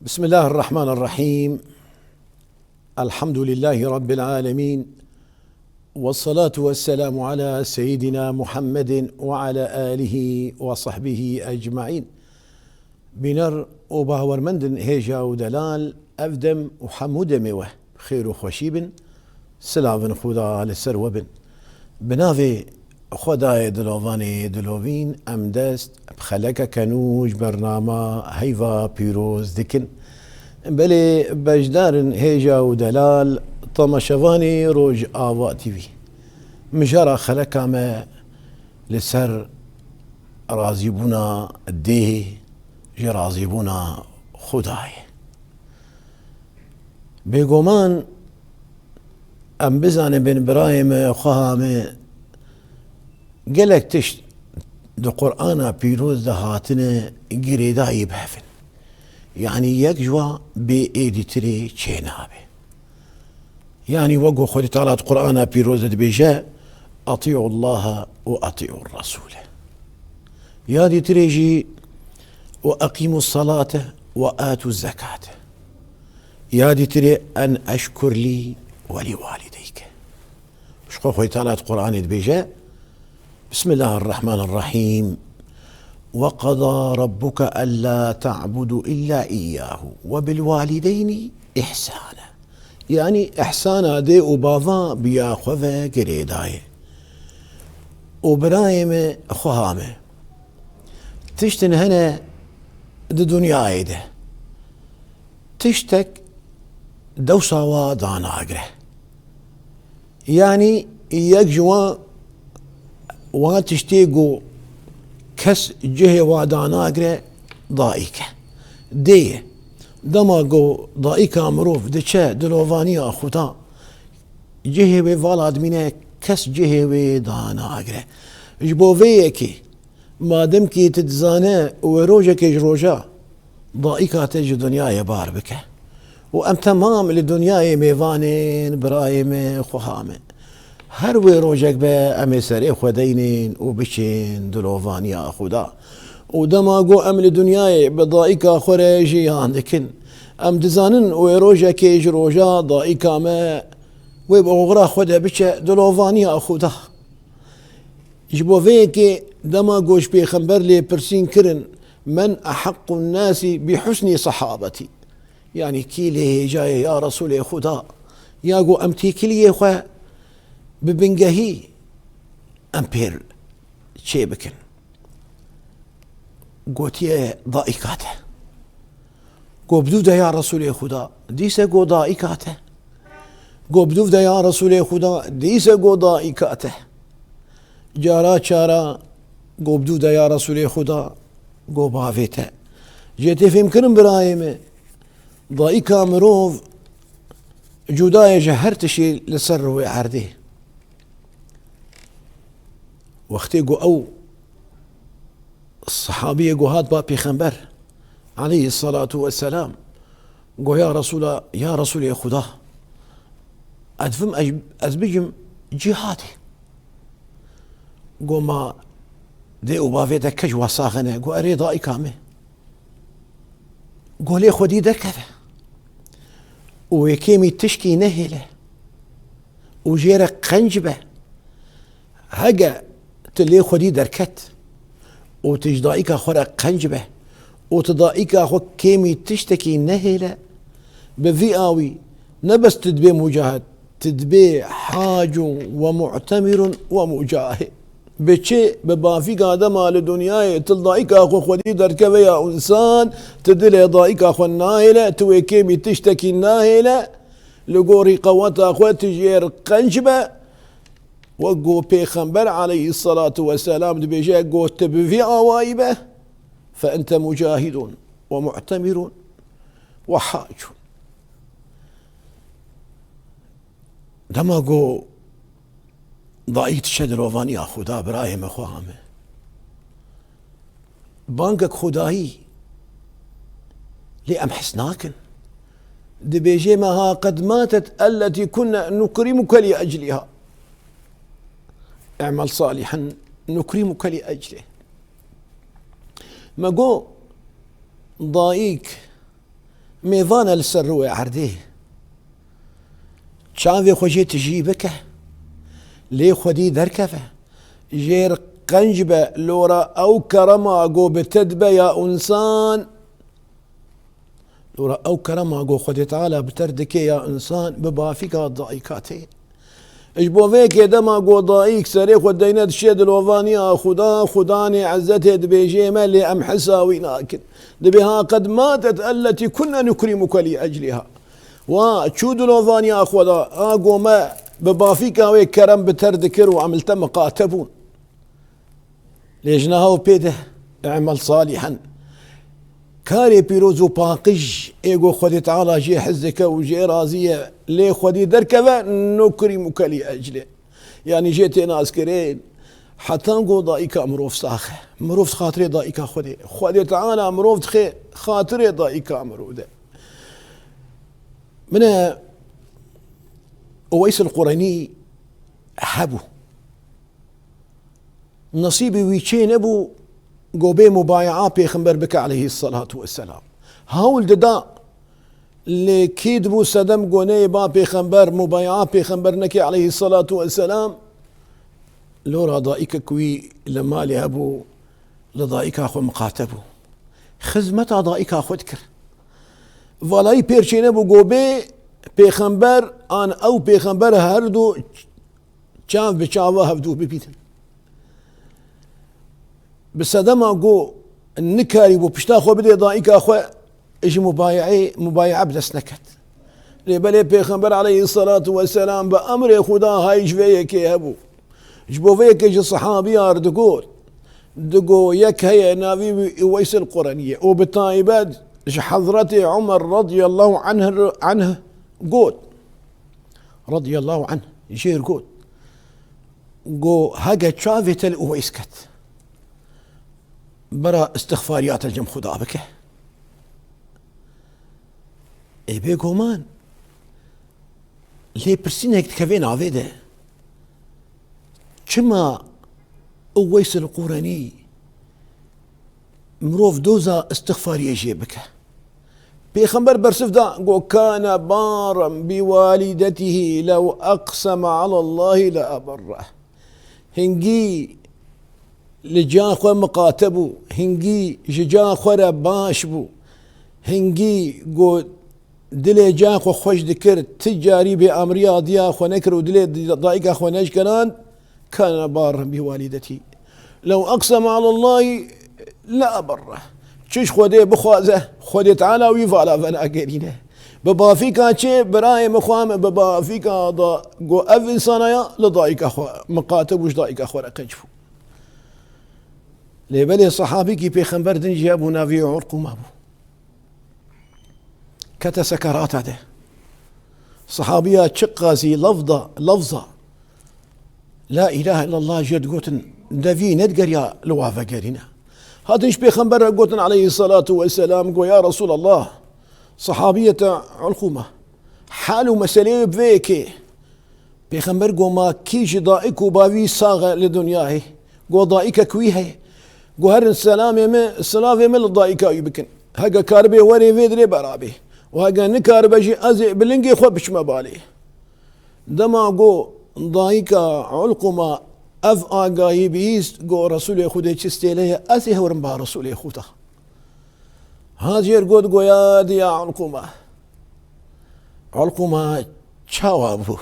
بسم الله الرحمن الرحيم. الحمد لله رب العالمين، والصلاة والسلام على سيدنا محمد وعلى آله وصحبه أجمعين. بنر وباورمندن هيجا ودلال أفدم وحمود موه خير وخوشيبن سلافن خدا لسر وبن بنافي خدای دلوانی دلوین امدست بخلک کنوج برنامه هیوا پیروز دکن بله بجدارن هیجا و دلال طمشوانی روج آواتی وی مجرى خلکا ما لسر راضی بونا ده جراضی بونا خدای بگمان ام بزانه بن برایم خواهم گلک تشت دو قرآن پیروز ده هاتنه گریدایی بهفن يعني یک جوا بی ایدیتری چینابه يعني وقو خودی تعالى قرآن پیروز ده بیجا اطيعوا الله واطيعوا الرسول يا دي تريجي واقيموا الصلاة وآتوا الزكاة يا دي تري ان اشكر لي ولوالديك شكو خودي تعالى قرآن ده بیجا بسم الله الرحمن الرحيم وقضى ربك ألا تعبدوا إلا إياه وبالوالدين إحسانا يعني إحسانا دي وباضا بياخذ قريداي وبرايم خهامه تشتن هنا دي دنيا ده تشتك دوسا داناقره يعني يجوا واتشتيقو كس جهه واداناقره ضائكه دي دماغو ضائكه مروف دچه دلوانيا خدا جهه و والادمینه کس جهه و داناقره جبوویه کی مادم کی تتزانه و روجه کی روجا ضائكه تج دنيا بار بك وام تمام لدنيا ميوانين برايم خهامه هر وی روجک به امی سری خودینین و بچین دلوانیا خدا و دماغو امل دنیای به ضائقه خورجی هندکن ام دزانن و روجک روجا ضائقه ما و بغرا خدا بچ دلوانیا خدا جبووی که دماغوش پیغمبر لی پرسین کرن من احق الناس بحسن صحابتي يعني كي له جاي يا رسول خدا ياغو امتي كلي خو ببنجهي امبير شي بكن قوتي ضائقاته قو بدوده يا رسول خدا ديسه قو ضائقاته قو بدوده يا رسول خدا ديسه قو ضائقاته جارا چارا قو بدوده يا رسول خدا قو بافيته جيتي في يمكن برايمه ضائقه مروف جوداي جهرتشي لسر وعرده وقتی گو او الصحابي گو هات با پیغمبر عليه الصلاة والسلام گو يا رسول خدا ادفم ازبجم جهادي گو ما دي وبافيتا كج وصاغنه گو اري ضائي كامه گو لي خودي دكذا ويكيمي تشكي نهله وجيرك قنجبه هجا تلي خودي دركت وتجدائك خورا قنجبه وتضائك خو كيمي تشتكي نهله بفياوي نبس تدبي مجاهد تدبي حاج ومعتمر ومجاهد بشي ببافي قادم على دنياي تلضائك اخو خودي دركبه يا انسان تدلي ضائك اخو الناهله توي كيمي تشتكي الناهله لقوري قوات اخو تجير قنجبه وقو پیغمبر عليه الصلاة والسلام دبيجا قو تبفي عوايبه فأنت مجاهد ومعتمر وحاج دما قو ضعيت شدر وفاني خدا برايم خواهمه بانكك خداي لأم حسناكن دبيجي مها قد ماتت التي كنا نكرمك لأجلها اعمل صالحا نكرمك لأجله ما قو ضايق ميضان السر عرديه شافي خوشي تجيبك لي خدي دركفه جير قنجبة لورا أو كرما قو بتدبة يا إنسان لورا أو كرما قو خدي تعالى بتردك يا إنسان ببافيك الضائكاتين اجبو فيك دما قو ضائك سريخ ودينات الشيد الوضانية خداني عزته دبيجي مالي أم حساوي لكن دبيها قد ماتت التي كنا نكرمك لأجلها وشود الوضانية خدا أقو ما ببافيك ويك كرم بتردكر وعملت مقاتبون ليجناه بيده اعمل صالحا كاري بيروزو باقج ايغو خدي تعالى جي حزك وجي رازية لي خدي دركبه نكرمك لأجله يعني جيتي ناس كرين حتى نقول ضائك مروف صاخه مروف خاطري ضائك خدي تعالى مروف خاطري ضائك مروده من أويس القرني حبو نصيبي ويتشين أبو قوبي مبايعة بيخنبر بك عليه الصلاة والسلام هاول ددا اللي كيدبو سدم قوني با بيخنبر مبايعة بيخنبر نكي عليه الصلاة والسلام لو رضائك كوي لما لهبو لضائك أخو مقاتبو خزمة ضائك أخو تكر فلاي بيرشين أبو قوبي بيخنبر آن أو بيخنبر هردو شاف بشاوه هفدو ببيتن بسدما قو النكاري وبشتا خو بدي ضائك أخو إيش مبايعة بدسنكت لبلي بيخنبر عليه الصلاة والسلام بأمر خدا هاي جويك يا أبو جبو فيك إيش الصحابي أردقول دقو يك هي نبي ويس القرنية وبالطائبات حضرة عمر رضي الله عنه قول رضي الله عنه يشير قول قو هاجا شافت الأويسكت برا استغفاريات الجم خدا بك اي بيقو مان لي برسين هيك تكفين عفيده كما أويس القرني مروف دوزا استغفاري يجيبك بيخنبر برسف دا قو كان بارا بوالدته لو أقسم على الله لأبره هنجي لجا خو مقاتبو هنجي جا خو باشبو هنجي قو دلي جا خو خوش ذكر تجاري بأمريا ديا خو نكر ودلي ضايقة خو نشكران كان بارا بوالدتي لو أقسم على الله لا أبره تشش خودي بخوازه خودي تعالى ويفعل فانا قرينه بابا فيك شيء براي مخوام بابا فيك ضا جو أف صنايا لضايق أخو مقاتب وش ضايق أخو رقجفو لبلي صحابي كي بيخنبر دنجي أبو نافي عرقم أبو كتا سكرات هذا صحابيات شقازي لفظة لا إله إلا الله جد قوتن دفي ندقر يا لوافا قرينا هذا إيش بيخنبر قوتن عليه الصلاة والسلام قو يا رسول الله صحابية علقومة حالو مسألة بفيكي بيخنبر قو ما كيش ضائك وباوي صاغة لدنياه قو ضائك كويهي قو هر السلام يمي لضائك يبكن هكا كاربي وري فيدري برابي وهكا نكاربي جي أزي بلنجي خوبش مبالي دما قو ضائك علقومة اف آگاهی بیست گو رسول خود چستیله اسی هورم با رسول خوده هاجر گود گویا دیا علقمه چاوا بو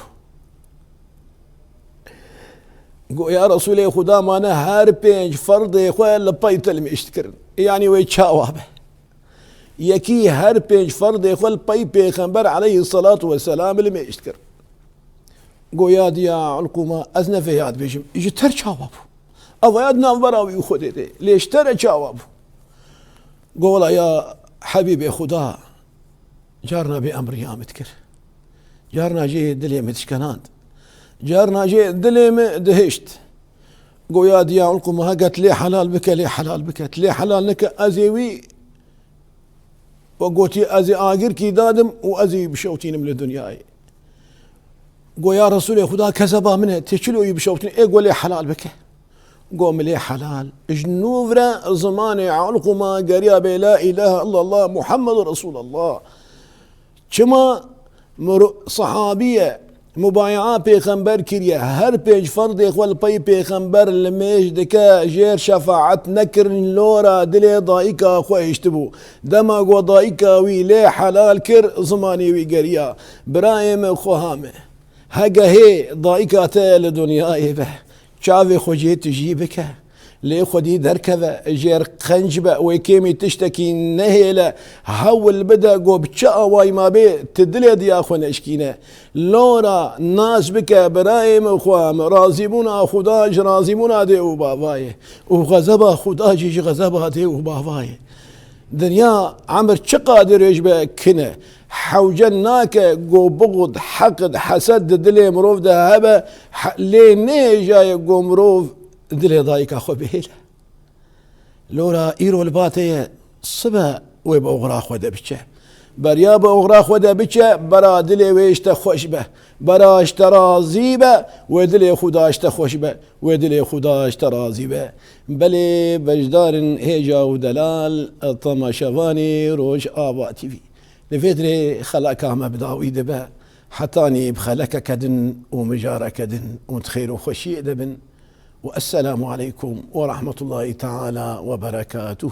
گویا رسول خدا مانه هر پنج فرد خواه لپای تلمی اشتکرن یعنی وی چاوا به یکی هر پنج فرد خواه لپای پیغمبر علیه الصلاة والسلام لمی اشتکرن گویا دیا علقومه از نفیات بیشم ایجا تر چاوابو اوایاد نافبراوی خوده ده لیش تر چاوابو قولا یا حبیب خدا جارنا بی امر یامت کر جارنا جی دلی متشکناند جارنا جی دلی دهشت گویا دیا علقومه قالت لي حلال بك لي حلال بك لي حلال لك ازيوي وقوتي ازي اجر كي دادم وازي بشوتين من الدنيا قو يا رسول خدا كذبا منه تشلو يبشوتني ايه قول لي حلال بك قوم لي حلال جنوفرا زمان علقما قريبا لا اله الا الله محمد رسول الله كما صحابية مبايعة پیغمبر كريا هر پیج فرد اخوال پي پیغمبر لميش دكا جير شفاعت نكرن لورا دلي ضايكا خو اشتبو دما قو ضايكا وي لي حلال كر زماني وي قريا برايم خوهامه هقا هي ضايكا تال دنياي به شافي خوجيت تجيبك لي خدي دركذا جير خنجبه ويكيمي تشتكي نهيله حول بدا قو بتشا واي ما بي تدلي دي اخونا اشكينا لورا ناس بك برايم اخوام رازمونا خداج رازمونا دي وباباي وغزبا خداج غزبا دي وباباي دنيا عمر قادر يجبه كنا حوجناك قو بغض حقد حسد دلي مروف ده هبه ليه نيجا قو مروف دلي ضايك اخو بهيله لورا ايرو الباتيه صبا ويبقى اغراخ ودا بتشه بريابا اغراخ ودا بتشه برا دلي ويشت خوش به برا اشترى زيبه ودلي خدا اشت خوش به ودلي خدا اشترى زيبه بلي بجدار هيجا ودلال طمشواني روج ابا تي في لفيدري خلاك مبداوي دبا حتاني بخلك كدن ومجارة كدن وتخير وخشي دبن والسلام عليكم ورحمة الله تعالى وبركاته.